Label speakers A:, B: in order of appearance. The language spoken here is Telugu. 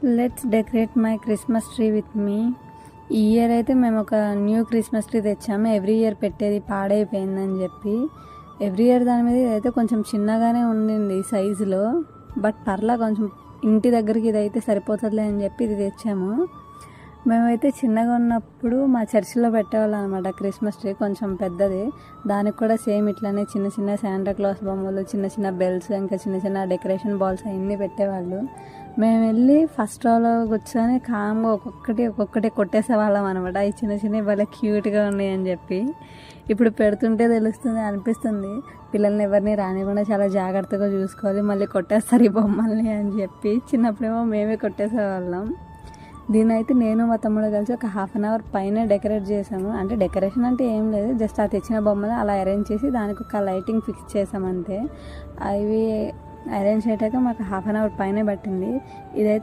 A: Let's decorate my Christmas tree with me. ఈ ఇయర్ అయితే మేము ఒక న్యూ క్రిస్మస్ ట్రీ తెచ్చాము. ఎవ్రీ ఇయర్ పెట్టేది పాడైపోయిందని చెప్పి ఎవ్రీ ఇయర్ దాని మీద ఇదైతే కొంచెం చిన్నగానే ఉండింది సైజులో. బట్ పర్లా కొంచెం ఇంటి దగ్గరికి ఇదైతే సరిపోతుందిలే అని చెప్పి ఇది తెచ్చాము. మేమైతే చిన్నగా ఉన్నప్పుడు మా చర్చిలో పెట్టేవాళ్ళం అనమాట క్రిస్మస్ ట్రీ, కొంచెం పెద్దది. దానికి కూడా సేమ్ ఇట్లానే చిన్న చిన్న శాంటా క్లాస్ బొమ్మలు, చిన్న చిన్న బెల్స్, ఇంకా చిన్న చిన్న డెకరేషన్ బాల్స్ అవన్నీ పెట్టేవాళ్ళు. మేము వెళ్ళి ఫస్ట్ రోలో కూర్చొని కామ్గా ఒక్కొక్కటి కొట్టేసేవాళ్ళం అనమాట. ఈ చిన్న చిన్నవి భలే క్యూట్గా ఉన్నాయి అని చెప్పి. ఇప్పుడు పెడుతుంటే తెలుస్తుంది, అనిపిస్తుంది పిల్లల్ని ఎవరిని రానివ్వకుండా చాలా జాగ్రత్తగా చూసుకోవాలి, మళ్ళీ కొట్టేస్తారు ఈ బొమ్మల్ని అని చెప్పి. చిన్నప్పుడేమో మేమే కొట్టేసేవాళ్ళం. దీని అయితే నేను మా తమ్ముడు కలిసి ఒక 1/2 అవర్ పైన డెకరేట్ చేసాము. అంటే డెకరేషన్ అంటే ఏం లేదు, జస్ట్ ఆ తెచ్చిన బొమ్మలు అలా అరేంజ్ చేసి దానికి ఒక లైటింగ్ ఫిక్స్ చేసామంతే. అవి అరేంజ్ చేయటాక మాకు 1/2 అవర్ పైనే పట్టింది. ఇదైతే